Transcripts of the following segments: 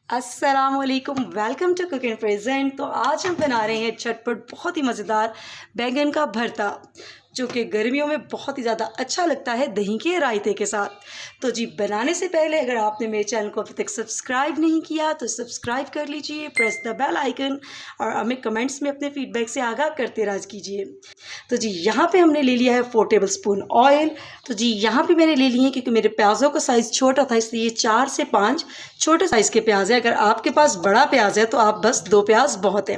अस्सलामुअलैकुम, welcome to cooking present. तो आज हम बना रहे हैं झटपट बहुत ही मज़ेदार बैंगन का भरता, जो कि गर्मियों में बहुत ही ज़्यादा अच्छा लगता है दही के रायते के साथ। तो जी, बनाने से पहले अगर आपने मेरे चैनल को अभी तक सब्सक्राइब नहीं किया तो सब्सक्राइब कर लीजिए, प्रेस द बेल आइकन, और हमें कमेंट्स में अपने फीडबैक से आगाह करते राज कीजिए। तो जी, यहाँ पे हमने ले लिया है 4 टेबल स्पून ऑयल। तो जी, यहाँ पे मैंने ले लिए हैं क्योंकि मेरे प्याज़ों का साइज़ छोटा था, इसलिए 4 से 5 छोटे साइज़ के प्याज है। अगर आपके पास बड़ा प्याज है तो आप बस 2 प्याज बहुत है।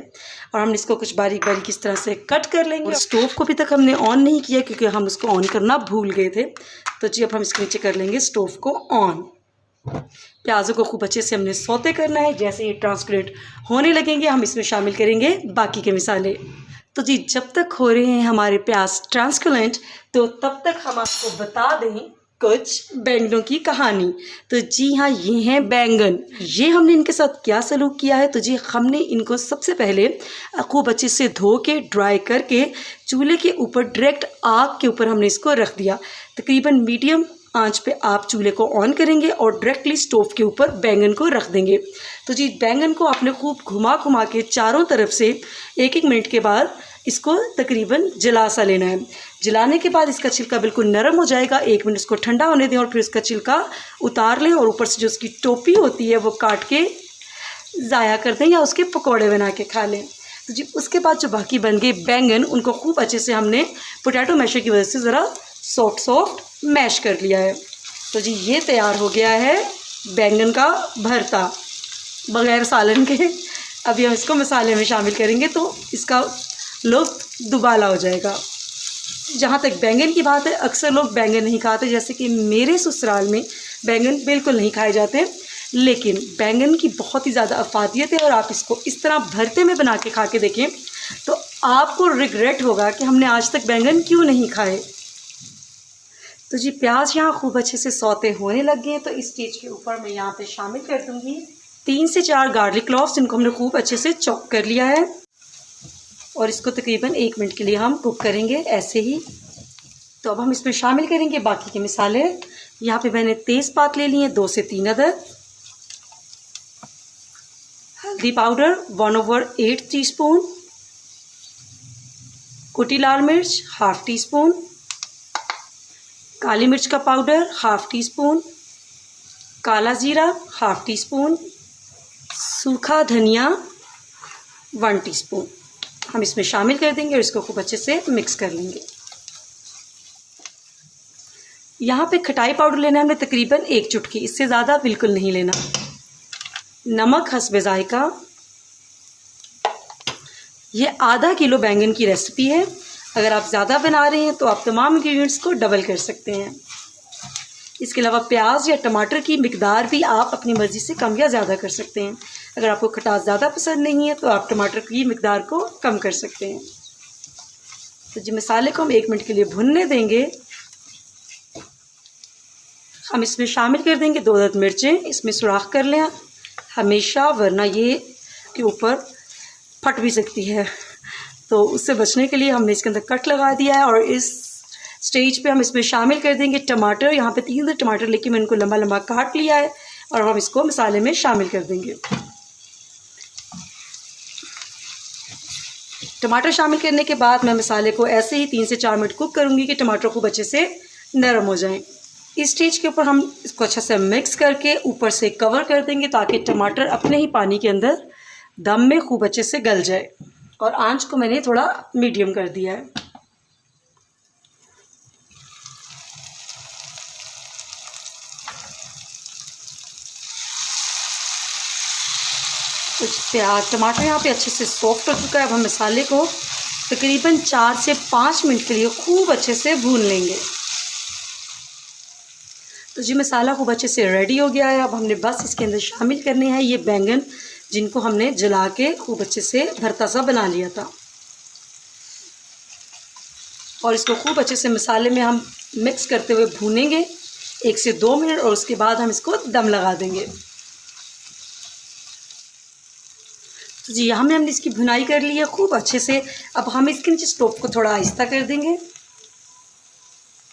और हम इसको कुछ बारीक बारीक इस तरह से कट कर लेंगे। और स्टोव को अभी तक हमने ऑन नहीं किया क्योंकि हम उसको ऑन करना भूल गए थे। तो जी, अब हम इसके नीचे कर लेंगे स्टोव को ऑन। प्याज़ों को खूब अच्छे से हमने सौते करना है। जैसे ये ट्रांसपेरेंट होने लगेंगे हम इसमें शामिल करेंगे बाकी के मसाले। तो जी, जब तक हो रहे हैं हमारे प्याज ट्रांसपेरेंट, तो तब तक हम आपको बता दें कुछ बैंगनों की कहानी। तो जी हाँ, ये हैं बैंगन। ये हमने इनके साथ क्या सलूक किया है, तो जी हमने इनको सबसे पहले खूब अच्छे से धो के ड्राई करके चूल्हे के ऊपर डायरेक्ट आग के ऊपर हमने इसको रख दिया। तकरीबन मीडियम आंच पे आप चूल्हे को ऑन करेंगे और डायरेक्टली स्टोव के ऊपर बैंगन को रख देंगे। तो जी, बैंगन को आपने खूब घुमा घुमा के चारों तरफ से 1-1 मिनट के बाद इसको तकरीबन जला सा लेना है। जलाने के बाद इसका छिलका बिल्कुल नरम हो जाएगा। 1 मिनट इसको ठंडा होने दें और फिर इसका छिलका उतार लें और ऊपर से जो उसकी टोपी होती है वो काट के ज़ाया कर दें या उसके पकौड़े बना के खा लें। तो जी, उसके बाद जो बाकी बन गए बैंगन, उनको खूब अच्छे से हमने पोटैटो मैशर की वजह से ज़रा सॉफ्ट मैश कर लिया है। तो जी, ये तैयार हो गया है बैंगन का भरता बग़ैर सालन के। अभी हम इसको मसाले में शामिल करेंगे तो इसका लुत्फ़ दुबाला हो जाएगा। जहाँ तक बैंगन की बात है, अक्सर लोग बैंगन नहीं खाते, जैसे कि मेरे ससुराल में बैंगन बिल्कुल नहीं खाए जाते। लेकिन बैंगन की बहुत ही ज़्यादा अफादियत है और आप इसको इस तरह भरते में बना के खा के देखें तो आपको रिग्रेट होगा कि हमने आज तक बैंगन क्यों नहीं खाए। तो जी, प्याज यहाँ खूब अच्छे से सौते होने लग गए हैं। तो इस स्टेज के ऊपर मैं यहाँ पे शामिल कर दूँगी 3 से 4 गार्लिक क्लॉव्स, जिनको हमने खूब अच्छे से चॉप कर लिया है। और इसको तकरीबन 1 मिनट के लिए हम कुक करेंगे ऐसे ही। तो अब हम इसमें शामिल करेंगे बाकी के मसाले। यहाँ पे मैंने तेज़पात ले लिए 2 से 3 अदद, हल्दी पाउडर 1/8 टीस्पून, कुटी लाल मिर्च 1/2 टीस्पून, काली मिर्च का पाउडर 1/2 टीस्पून, काला जीरा 1/2 टीस्पून, सूखा धनिया 1 टीस्पून हम इसमें शामिल कर देंगे और इसको खूब अच्छे से मिक्स कर लेंगे। यहाँ पे खटाई पाउडर लेना है हमने तकरीबन 1 चुटकी, इससे ज़्यादा बिल्कुल नहीं लेना। नमक हस्बे जायका। ये आधा किलो बैंगन की रेसिपी है। अगर आप ज़्यादा बना रहे हैं तो आप तमाम इंग्रेडिएंट्स को डबल कर सकते हैं। इसके अलावा प्याज या टमाटर की मिकदार भी आप अपनी मर्ज़ी से कम या ज़्यादा कर सकते हैं। अगर आपको खटास ज़्यादा पसंद नहीं है तो आप टमाटर की मिकदार को कम कर सकते हैं। तो जी, मसाले को हम 1 मिनट के लिए भुनने देंगे। हम इसमें शामिल कर देंगे 2 अदद मिर्चें। इसमें सुराख कर लें हमेशा, वरना ये के ऊपर फट भी सकती है। तो उससे बचने के लिए हमने इसके अंदर कट लगा दिया है। और इस स्टेज पे हम इसमें शामिल कर देंगे टमाटर। यहाँ पे 3 टमाटर लेके मैंने इनको लंबा लंबा काट लिया है और हम इसको मसाले में शामिल कर देंगे। टमाटर शामिल करने के बाद मैं मसाले को ऐसे ही 3 से 4 मिनट कुक करूँगी कि टमाटर खूब अच्छे से नरम हो जाएं। इस स्टेज के ऊपर हम इसको अच्छे से मिक्स करके ऊपर से कवर कर देंगे ताकि टमाटर अपने ही पानी के अंदर दम में खूब अच्छे से गल जाए। और आंच को मैंने थोड़ा मीडियम कर दिया है। तो प्याज टमाटर यहाँ पे अच्छे से सॉफ्ट हो चुका है। अब हम मसाले को तकरीबन 4 से 5 मिनट के लिए खूब अच्छे से भून लेंगे। तो जी, मसाला खूब अच्छे से रेडी हो गया है। अब हमने बस इसके अंदर शामिल करने हैं ये बैंगन, जिनको हमने जला के खूब अच्छे से भरता सा बना लिया था। और इसको खूब अच्छे से मसाले में हम मिक्स करते हुए भूनेंगे 1 से 2 मिनट, और उसके बाद हम इसको दम लगा देंगे। तो जी, हमने इसकी भुनाई कर ली है खूब अच्छे से। अब हम इसके नीचे स्टोव को थोड़ा आहिस्ता कर देंगे।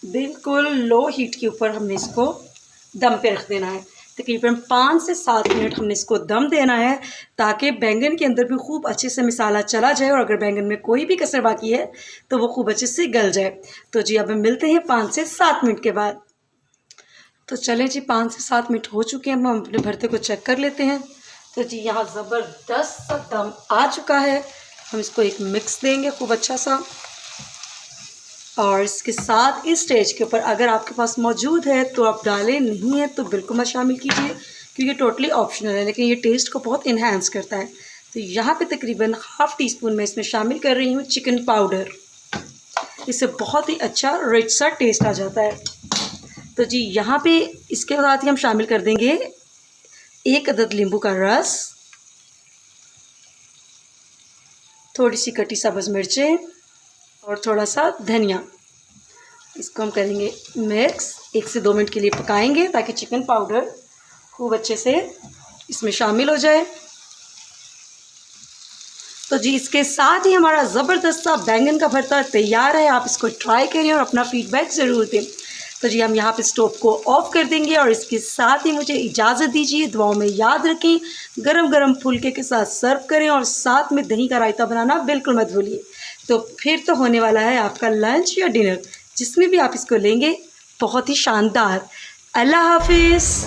बिल्कुल लो हीट के ऊपर हमने इसको दम पे रख देना है। तकरीबन 5 से 7 मिनट हमने इसको दम देना है ताकि बैंगन के अंदर भी खूब अच्छे से मसाला चला जाए और अगर बैंगन में कोई भी कसर बाकी है तो वो खूब अच्छे से गल जाए। तो जी अब हम मिलते हैं 5 से 7 मिनट के बाद। तो चलें जी 5 से 7 मिनट हो चुके हैं, हम अपने भरते को चेक कर लेते हैं। तो जी यहाँ ज़बरदस्त सा दम आ चुका है। हम इसको एक मिक्स देंगे खूब अच्छा सा, और इसके साथ इस स्टेज के ऊपर अगर आपके पास मौजूद है तो आप डालें, नहीं है तो बिल्कुल मत शामिल कीजिए क्योंकि टोटली ऑप्शनल है, लेकिन ये टेस्ट को बहुत इन्हांस करता है। तो यहाँ पे तकरीबन हाफ़ टी स्पून मैं इसमें शामिल कर रही हूँ चिकन पाउडर। इससे बहुत ही अच्छा रिच सा टेस्ट आ जाता है। तो जी यहाँ पे इसके साथ ही हम शामिल कर देंगे 1 अदद नींबू का रस, थोड़ी सी कटी सब्ज़ मिर्चें और थोड़ा सा धनिया। इसको हम करेंगे मिक्स, 1 से 2 मिनट के लिए पकाएंगे ताकि चिकन पाउडर खूब अच्छे से इसमें शामिल हो जाए। तो जी इसके साथ ही हमारा ज़बरदस्त सा बैंगन का भरता तैयार है। आप इसको ट्राई करें और अपना फीडबैक ज़रूर दें। तो जी हम यहाँ पे स्टोव को ऑफ़ कर देंगे और इसके साथ ही मुझे इजाज़त दीजिए। दुआओं में याद रखें, गरम गरम फुलके के साथ सर्व करें और साथ में दही का रायता बनाना बिल्कुल मत भूलिए। तो फिर तो होने वाला है आपका लंच या डिनर, जिसमें भी आप इसको लेंगे बहुत ही शानदार। अल्लाह हाफिज़।